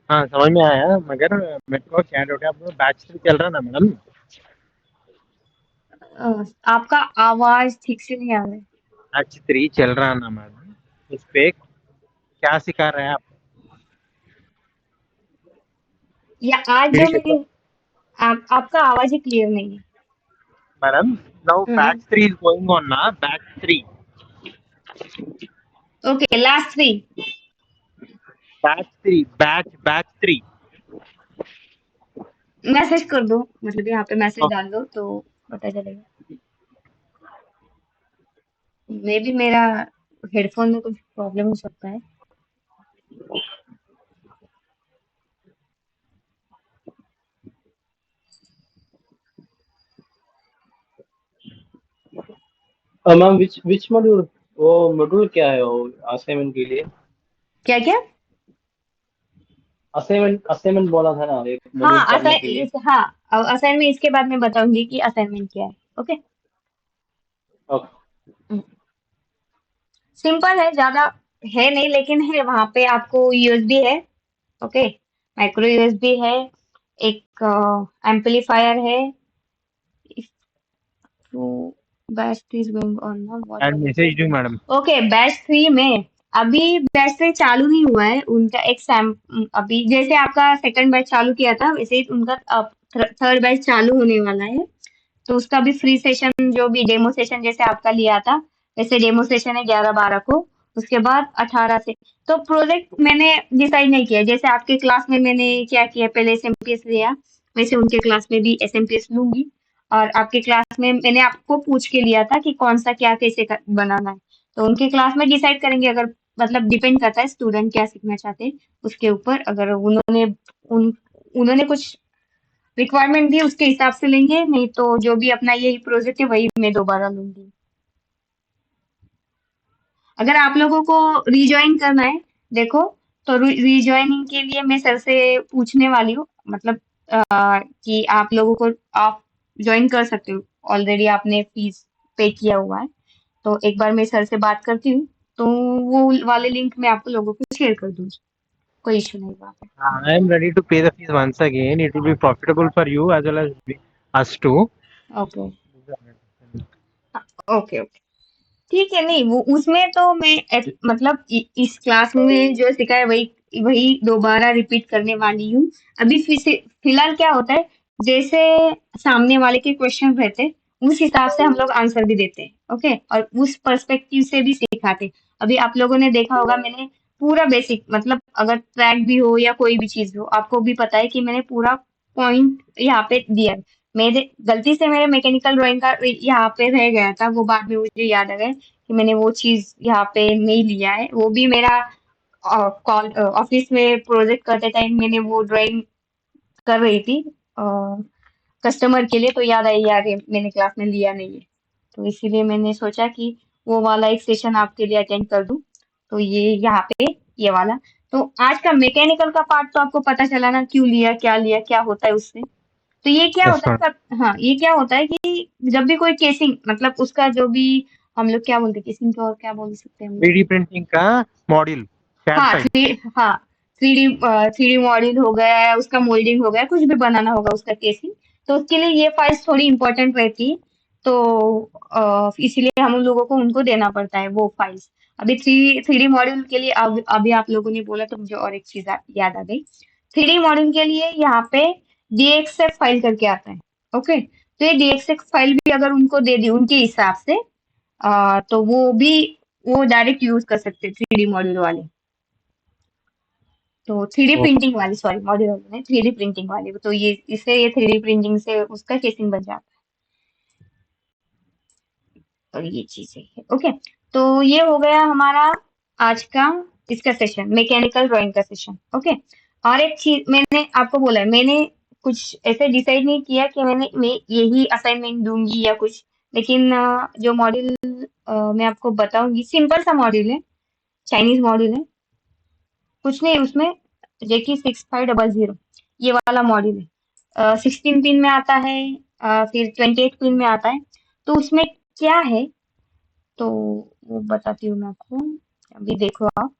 हाँ समझ में आया, मगर मेरे को क्या डाउट है, अपना बैच 3 चल रहा है ना मैडम। आपका आवाज ठीक से नहीं आ रहा है। बैच 3 चल रहा है ना मैडम, उस पे क्या सिखा रहे हैं आप? या आज मेरी जो क्लास मेरी आपका आवाज ही क्लियर नहीं है। Madam, now batch hmm, 3 is going on ना, batch 3, okay, last three. Batch 3। Message कर दो, मतलब यहाँ पे मैसेज डाल दो तो पता चलेगा। मे भी मेरा हेडफोन में कुछ प्रॉब्लम हो सकता है। मैम विच मॉड्यूल, वो मॉड्यूल क्या है वो असाइनमेंट के लिए? क्या क्या? असाइनमेंट असाइनमेंट बोला था ना, एक मॉड्यूल हाँ, करने के लिए। हाँ, असाइनमेंट इसके बाद मैं बताऊंगी कि असाइनमेंट क्या है। Okay, okay. सिंपल है, ज्यादा है नहीं, लेकिन है वहां पे आपको यूएसबी है। ओके, माइक्रो यूएसबी है, एक एम्पलीफायर है। तो बैच इज गोइंग ऑन ना, what and are you message do madam. Saying? Okay, batch 3 में अभी बैच 3 चालू नहीं हुआ है उनका। एक सैम अभी जैसे आपका सेकंड बैच चालू किया था, वैसे ही उनका थर्ड बैच चालू होने वाला है। तो उसका भी फ्री सेशन, जो भी डेमो सेशन जैसे आपका लिया था, वैसे डेमो सेशन है 11-12 को। उसके बाद 18 से। तो प्रोजेक्ट मैंने डिसाइड नहीं किया, जैसे आपके क्लास में मैंने क्या किया, पहले एसएमपीएस लिया, वैसे उनके क्लास में भी एसएमपीएस लूंगी। और आपके क्लास में मैंने आपको पूछ के लिया था कि कौन सा क्या कैसे बनाना है। तो उनके क्लास में डिसाइड करेंगे, अगर मतलब डिपेंड करता है स्टूडेंट क्या सीखना चाहते हैं उसके ऊपर। अगर उन्होंने कुछ रिक्वायरमेंट दी उसके हिसाब से लेंगे, नहीं तो जो भी अपना यही प्रोजेक्ट है वही मैं दोबारा लूंगी। अगर आप लोगों को रिज्वाइन करना है, देखो, तो रिज्वाइनिंग के लिए मैं सर से पूछने वाली हूँ, मतलब कि आप लोगों को आप ज्वाइन कर सकते हो। ऑलरेडी आपने फीस पे किया हुआ है, तो एक बार मैं सर से बात करती हूँ, तो वो वाले लिंक मैं आपको लोगों को शेयर कर दूंगी। कोई इशू नहीं वहाँ पे। I am ready to pay the fees once again. It will be profitable for you as well as us too. Okay, okay, okay, ठीक है। नहीं, वो उसमें तो मैं मतलब इस क्लास में जो सिखाया वही वही दोबारा रिपीट करने वाली हूँ। अभी फिलहाल क्या होता है, जैसे सामने वाले के क्वेश्चन रहते हैं, उस हिसाब से हम लोग आंसर भी देते हैं। ओके, और उस पर्सपेक्टिव से भी सिखाते हैं। अभी आप लोगों ने देखा होगा, मैंने पूरा बेसिक, मतलब अगर ट्रैक भी हो या कोई भी चीज हो, आपको भी पता है कि मैंने पूरा पॉइंट यहाँ पे दिया है। मेरे गलती से मेरे मैकेनिकल ड्राइंग का यहाँ पे रह गया था, वो बाद में मुझे याद आ गया कि मैंने वो चीज यहाँ पे नहीं लिया है। वो भी मेरा कॉल ऑफिस में प्रोजेक्ट करते टाइम मैंने वो ड्राइंग कर रही थी कस्टमर के लिए, तो याद आई यार ये मैंने क्लास में लिया नहीं है। तो इसीलिए मैंने सोचा कि वो वाला एक सेशन आपके लिए अटेंड कर दूं। तो ये यहाँ पे ये वाला। तो आज का मैकेनिकल का पार्ट तो आपको पता चला ना, क्यों लिया, क्या लिया, क्या होता है उससे। तो ये क्या Yes, होता है ma'am. हाँ, ये क्या होता है कि जब भी कोई केसिंग, मतलब उसका जो भी हम लोग क्या बोलते हैं केसिंग को, और क्या बोल सकते हैं हम लोग। 3D printing का मॉड्यूल कैड हाँ, फाइल। हाँ, थ्री डी मॉडल हो गया, उसका मोल्डिंग हो गया, कुछ भी बनाना होगा उसका केसिंग। तो उसके लिए ये फाइल्स थोड़ी इंपॉर्टेंट रहती है। तो इसीलिए हम लोगों को उनको देना पड़ता है वो फाइल्स। अभी थ्री डी मॉड्यूल के लिए अभी आप लोगों ने बोला तो मुझे और एक चीज याद आ गई। थ्री डी मॉड्यूल के लिए यहाँ पे डीएक्सएफ फाइल करके आता है। ओके, तो ये डीएक्सएफ फाइल भी अगर उनको दे दी उनके हिसाब से, तो वो डायरेक्ट यूज कर सकते हैं थ्री डी मॉड्यूल वाले। तो थ्री डी ओके। प्रिंटिंग वाली, सॉरी, मॉड्यूलर नहीं, थ्री डी प्रिंटिंग वाली। तो ये थ्री डी प्रिंटिंग से उसका केसिंग बन जाता है। और ये चीजें है। ओके, तो ये हो गया हमारा आज का इसका सेशन, मैकेनिकल ड्राइंग का सेशन। ओके, और एक चीज मैंने आपको बोला है, मैंने कुछ ऐसे डिसाइड नहीं किया कि मैं यही असाइनमेंट दूंगी या कुछ। लेकिन जो मॉड्यूल मैं आपको बताऊंगी, सिंपल सा मॉड्यूल है, चाइनीज मॉड्यूल है, कुछ नहीं उसमें। जेकी 6500 ये वाला मॉड्यूल है। 16 पिन में आता है, फिर 28 पिन में आता है। तो उसमें क्या है, तो वो बताती हूँ मैं आपको। अभी देखो आप,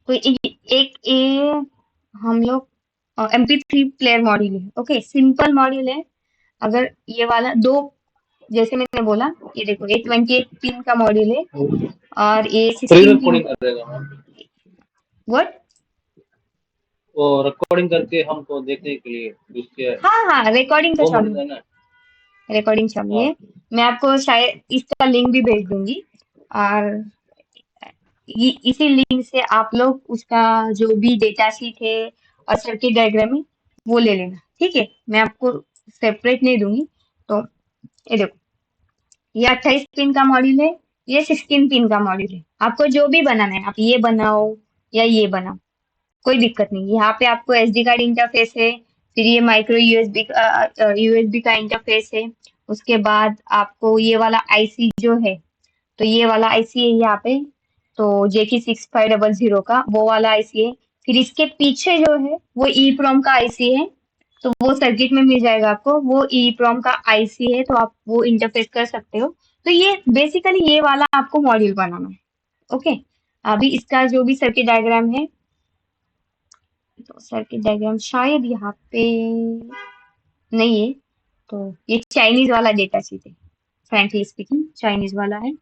तो एक ए हम लोग MP3 प्लेयर मॉड्यूल है। ओके, सिंपल मॉड्यूल है। अगर ये वाला दो, जैसे मैंने बोला, ये देखो, ये 28 पिन का मॉड्यूल है, और ये प्री 16 पिन। रिकॉर्डिंग कर देगा मैम। व्हाट? वो रिकॉर्डिंग करके हमको देखने के लिए उसके हाँ, हाँ, रिकॉर्डिंग तो वो चालू मॉडल है, है ना। रिकॉर्डिंग चालू हाँ। है। मैं आपको शायद इसका लिंक भी भेज दूंगी। और इसी लिंक से आप लोग उसका जो भी डेटा शीट है और सर्किट डायग्राम है वो ले लेना, ठीक है। मैं आपको सेपरेट नहीं दूंगी। तो ये देखो, ये 28 पिन का मॉड्यूल है, ये 16 पिन का मॉड्यूल है। आपको जो भी बनाना है आप ये बनाओ या ये बनाओ, कोई दिक्कत नहीं। यहाँ पे आपको एसडी कार्ड इंटरफेस है, फिर ये माइक्रो यूएसबी का इंटरफेस है। उसके बाद आपको ये वाला आईसी जो है, तो ये वाला आईसी है यहाँ पे, तो जेकी 6500 का वो वाला आईसी है। फिर इसके पीछे जो है वो ई प्रोम का आईसी है। तो वो सर्किट में मिल जाएगा आपको, वो EEPROM का आईसी है, तो आप वो इंटरफेस कर सकते हो। तो ये बेसिकली ये वाला आपको मॉड्यूल बनाना है। ओके, अभी इसका जो भी सर्किट डायग्राम है, तो सर्किट डायग्राम शायद यहाँ पे नहीं है, तो ये चाइनीज वाला डेटा शीट है, फ्रैंकली स्पीकिंग चाइनीज वाला है।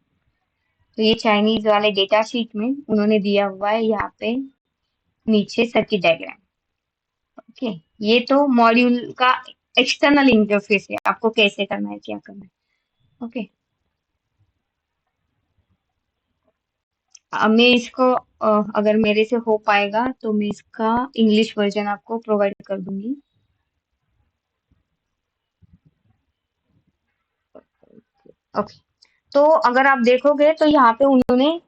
तो ये चाइनीज वाले डेटा शीट में उन्होंने दिया हुआ है यहाँ पे नीचे सर्किट डायग्राम। ओके, ये तो मॉड्यूल का एक्सटर्नल इंटरफेस है, आपको कैसे करना है, क्या करना है। ओके, अब मैं इसको अगर मेरे से हो पाएगा तो मैं इसका इंग्लिश वर्जन आपको प्रोवाइड कर दूंगी। ओके, तो अगर आप देखोगे तो यहाँ पे उन्होंने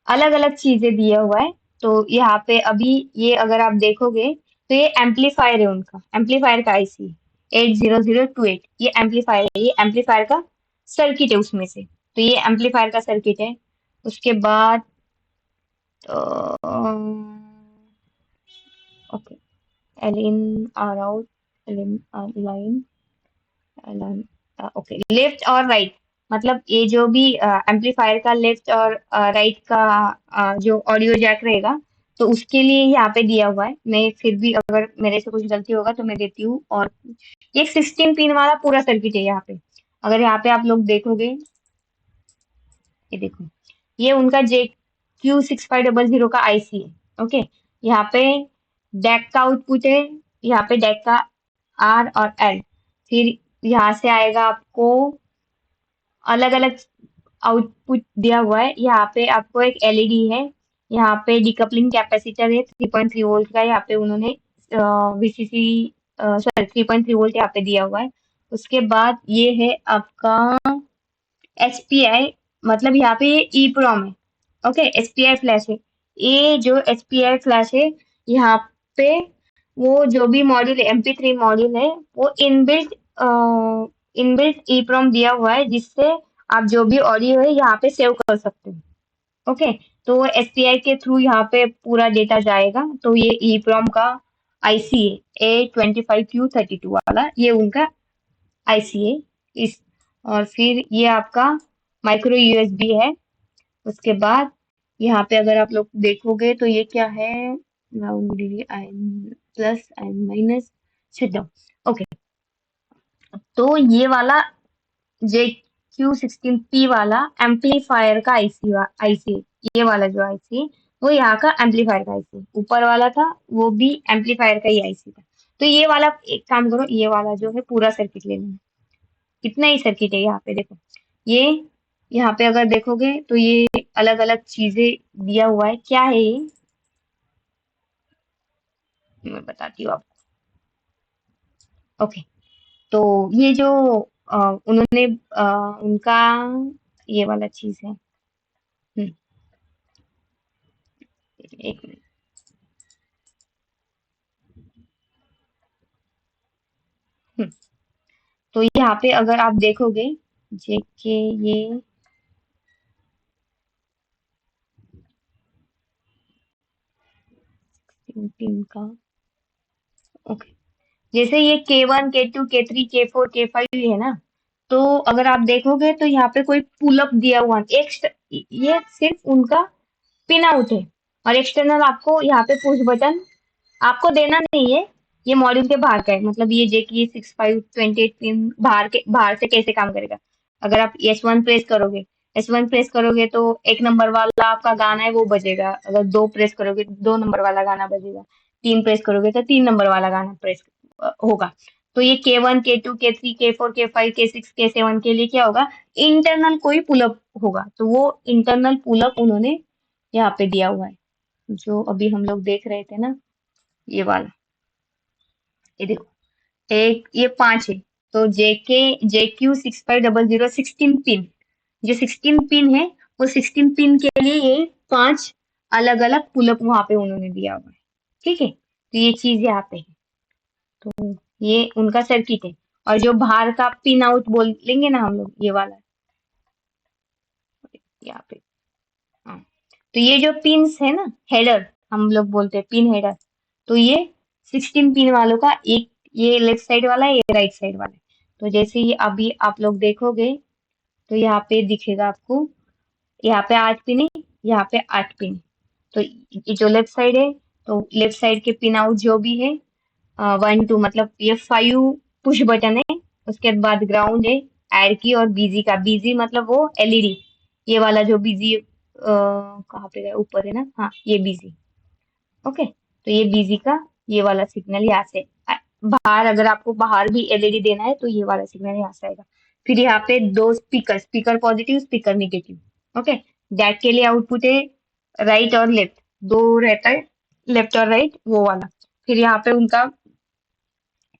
अलग अलग चीजें दिया हुआ है। तो यहाँ पे अभी ये अगर आप देखोगे तो ये एम्पलीफायर है, उनका एम्पलीफायर का आईसी 80028, ये एम्पलीफायर है, ये एम्पलीफायर का सर्किट है उसमें से। तो ये एम्पलीफायर का सर्किट है। उसके बाद okay, L in are out, L in are line, okay, left और राइट, मतलब ये जो भी एम्पलीफायर का लेफ्ट और राइट का जो ऑडियो जैक रहेगा, तो उसके लिए यहाँ पे दिया हुआ है। मैं फिर भी अगर मेरे से कुछ गलती होगा तो मैं देती हूँ। और ये 16 पिन वाला पूरा सर्किट है यहाँ पे। अगर यहाँ पे आप लोग देखोगे, ये देखो, ये उनका JQ6500 का आईसी है। ओके, यहाँ पे डैक का आउटपुट है, यहाँ पे डैक का आर और एल, फिर यहाँ से आएगा आपको अलग अलग आउटपुट दिया हुआ है। यहाँ पे आपको एक एलईडी है, यहाँ पे डिकपलिंग कैपेसिटर है 3.3 वोल्ट का, यहाँ पे उन्होंने वीसीसी सॉरी 3.3 वोल्ट यहाँ पे दिया हुआ है। उसके बाद ये है आपका एसपीआई, मतलब यहाँ पे ये EEPROM है। ओके, एसपीआई फ्लैश है। ये जो एसपीआई फ्लैश है, यहाँ पे वो जो भी मॉड्यूल MP3 मॉड्यूल है, वो इनबिल्ट इनबिल्ट EEPROM दिया हुआ है, जिससे आप जो भी ऑडियो है यहाँ पे सेव कर सकते हो। ओके, तो एसपीआई के थ्रू यहाँ पे पूरा डेटा जाएगा। तो ये EEPROM का आईसी है A25Q32 वाला, ये उनका आईसी है। इस और फिर ये आपका माइक्रो यूएसबी है। उसके बाद यहाँ पे अगर आप लोग देखोगे तो ये क्या है, plus and minus shutdown. Okay, तो ये वाला JQ16P वाला एम्पलीफायर का आईसी, ये वाला जो आईसी वो यहाँ का एम्पलीफायर का आईसी, ऊपर वाला था वो भी एम्पलीफायर का ही आईसी था। तो ये वाला एक काम करो, ये वाला जो है पूरा सर्किट ले लेना। कितना ही सर्किट है यहाँ पे देखो, ये यहाँ पे अगर देखोगे तो ये अलग अलग चीजें दिया हुआ है। क्या है ये, मैं बताती हूँ आपको। ओके, तो ये जो उन्होंने उनका ये वाला चीज है। एक मिनट, हम्म, तो यहाँ पे अगर आप देखोगे जेके ये पिन का, ओके, जैसे ये K1 K2 K3 K4 K5 है ना, तो अगर आप देखोगे तो यहाँ पे कोई पुल अप दिया हुआ है। ये सिर्फ उनका पिन आउट है, और एक्सटर्नल आपको यहाँ पे पुश बटन आपको देना नहीं है, ये मॉड्यूल के बाहर का है। मतलब ये जेके 6528 पिन बाहर से कैसे काम करेगा। अगर आप S1 प्रेस करोगे, S1 प्रेस करोगे तो एक नंबर वाला आपका गाना है वो बजेगा, अगर 2 प्रेस करोगे तो 2 नंबर वाला गाना बजेगा, 3 प्रेस करोगे तो 3 नंबर वाला गाना प्रेस होगा। तो ये K1 K2 K3 K4 K5 K6 K7 के लिए क्या होगा, इंटरनल कोई पुलअप होगा। तो वो इंटरनल पुलअप उन्होंने यहाँ पे दिया हुआ है, जो अभी हम लोग देख रहे थे ना, ये वाला, ये देखो, एक ये 5 है। तो JQ6500 16 पिन, जो 16 पिन है, वो 16 पिन के लिए ये 5 अलग अलग पुलअप वहां पे उन्होंने दिया हुआ है। ठीक है, तो ये चीज यहाँ पे है। तो ये उनका सर्किट है। और जो बाहर का पिन आउट बोलेंगे ना हम लोग, ये वाला यहाँ पे, हाँ, तो ये जो पिन्स है ना, हेडर हम लोग बोलते हैं पिन हेडर, तो ये 16 पिन वालों का एक ये लेफ्ट साइड वाला है, ये राइट साइड वाला है। तो जैसे ही अभी आप लोग देखोगे तो यहाँ पे दिखेगा आपको, यहाँ पे 8 पिन है, यहाँ पे 8 पिन है। तो ये जो लेफ्ट साइड है, तो लेफ्ट साइड के पिन आउट जो भी है 1 2 मतलब ये 5 पुश बटन है। उसके बाद ग्राउंड है, आर की और बीजी का। बीजी मतलब वो एलईडी, ये वाला जो बीजी कहाँ पे गया, ऊपर है ना, हाँ ये बीजी। ओके, तो ये बीजी का ये वाला सिग्नल यहाँ से बाहर, अगर आपको बाहर भी एलईडी देना है तो ये वाला सिग्नल यहाँ से आएगा। फिर यहाँ पे दो speaker, speaker positive speaker negative. Okay, jack के लिए आउटपुट है राइट और लेफ्ट, दो रहता है, लेफ्ट और राइट वो वाला। फिर यहाँ पे उनका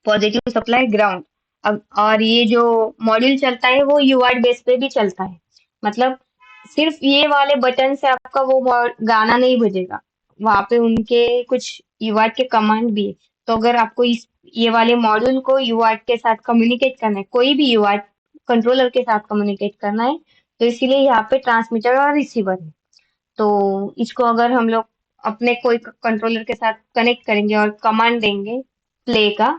पॉजिटिव सप्लाई ग्राउंड। अब और ये जो मॉड्यूल चलता है वो यूआरट बेस पे भी चलता है, मतलब सिर्फ ये वाले बटन से आपका वो गाना नहीं बजेगा, वहां पे उनके कुछ यूआरट के कमांड भी है। तो अगर आपको इस ये वाले मॉड्यूल को यूआरट के साथ कम्युनिकेट करना है, कोई भी यूआरट कंट्रोलर के साथ कम्युनिकेट करना है, तो इसीलिए यहाँ पे ट्रांसमीटर और रिसीवर है। तो इसको अगर हम लोग अपने कोई कंट्रोलर के साथ कनेक्ट करेंगे और कमांड देंगे प्ले का,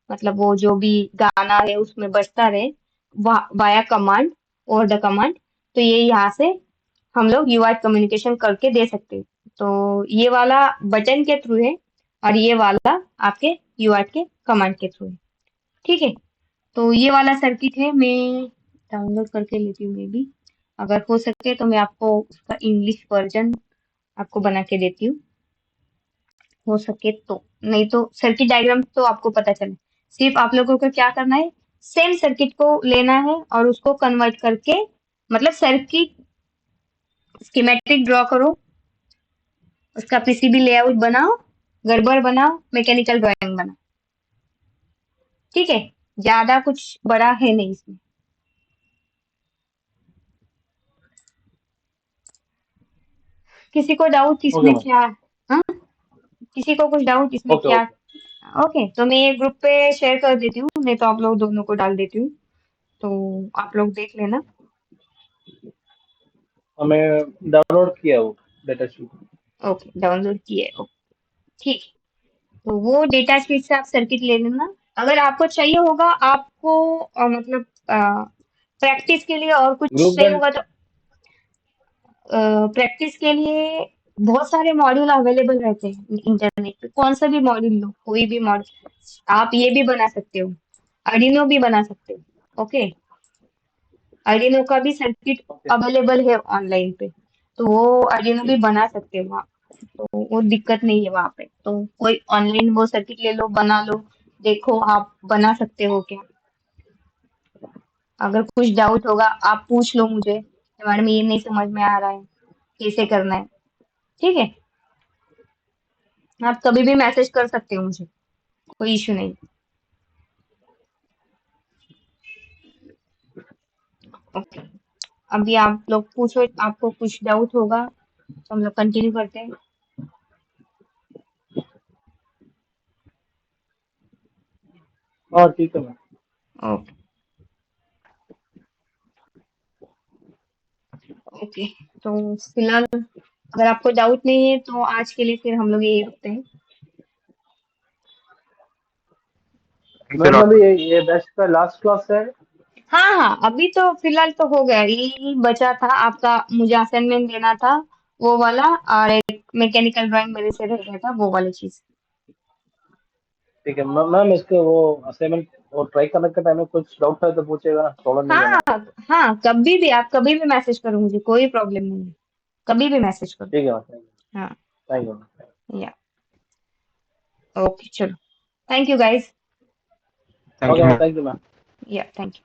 मतलब वो जो भी गाना है उसमें बजता रहे वाया कमांड और द कमांड, तो ये यहाँ से हम लोग यूआरट कम्युनिकेशन करके दे सकते हैं। तो ये वाला बटन के थ्रू है और ये वाला आपके यूआरट के कमांड के थ्रू है। ठीक है, तो ये वाला सर्किट है, मैं डाउनलोड करके लेती हूँ मे बी, अगर हो सके तो मैं आपको उसका इंग्लिश वर्जन आपको बना के देती हूँ, हो सके तो। नहीं तो सर्किट डायग्राम तो आपको पता चले, सिर्फ आप लोगों को क्या करना है, सेम सर्किट को लेना है और उसको कन्वर्ट करके, मतलब सर्किट स्कीमेटिक ड्रॉ करो, उसका पीसीबी लेआउट बनाओ, गड़बड़ बनाओ, मैकेनिकल ड्राइंग बनाओ। ठीक है, ज्यादा कुछ बड़ा है नहीं इसमें। किसी को डाउट ओके इसमें मैम। क्या, हाँ, किसी को कुछ डाउट इसमें ओके क्या? ओके। ओके, तो मैं ये ग्रुप पे शेयर कर देती हूँ, नहीं तो आप लोग दोनों को डाल देती हूँ, तो आप लोग देख लेना। हमें डाउनलोड किया वो डेटा शीट। ओके, डाउनलोड किए, ओके, ठीक। तो वो डेटा शीट से आप सर्किट ले लेना। अगर आपको चाहिए होगा आपको मतलब प्रैक्टिस के लिए और कुछ ग्रुप चाहिए में। होगा तो प्रैक्टिस के लिए बहुत सारे मॉड्यूल अवेलेबल रहते हैं इंटरनेट पे, कौन सा भी मॉड्यूल लो, कोई भी मॉड्यूल। आप ये भी बना सकते हो, अर्डिनो भी बना सकते हो। ओके, अर्डिनो का भी सर्किट ओके। अवेलेबल है ऑनलाइन पे, तो वो अर्डिनो भी बना सकते हो आप, तो वो दिक्कत नहीं है वहां पे। तो कोई ऑनलाइन वो सर्किट ले लो, बना लो, देखो आप बना सकते हो क्या। अगर कुछ डाउट होगा आप पूछ लो मुझे, मैडम ये नहीं समझ में आ रहा है, कैसे करना है। ठीक है, आप कभी भी मैसेज कर सकते हो मुझे, कोई इशू नहीं। ओके, अभी आप लोग पूछो, आपको कुछ डाउट होगा तो हम लोग कंटिन्यू करते हैं। हाँ ठीक है मैम। ओके, ओके, तो फिलहाल अगर आपको डाउट नहीं है तो आज के लिए फिर हम लोग यही रखते हैं। Thanks a ma'am lot. अभी ये बैच का लास्ट क्लास है। हाँ हाँ, अभी तो फिलहाल तो हो गया, यही बचा था आपका, मुझे असाइनमेंट देना था वो वाला, और एक मैकेनिकल ड्राइंग मेरे से रह गया था वो वाली चीज। ठीक है मैम। मैम इसके वो असाइनमेंट वो ट्राई करने के टाइम में कुछ डाउट है तो पूछेगा, प्रॉब्लम नहीं हाँ लेना। हाँ, कभी भी आप कभी भी मैसेज करो मुझे, कोई प्रॉब्लम नहीं है, कभी भी मैसेज करो। ठीक है मैम। हाँ, थैंक यू। या, ओके, चलो, thank you guys. Thank okay you ma'am, ma'am. Thank you ma'am. या, थैंक यू।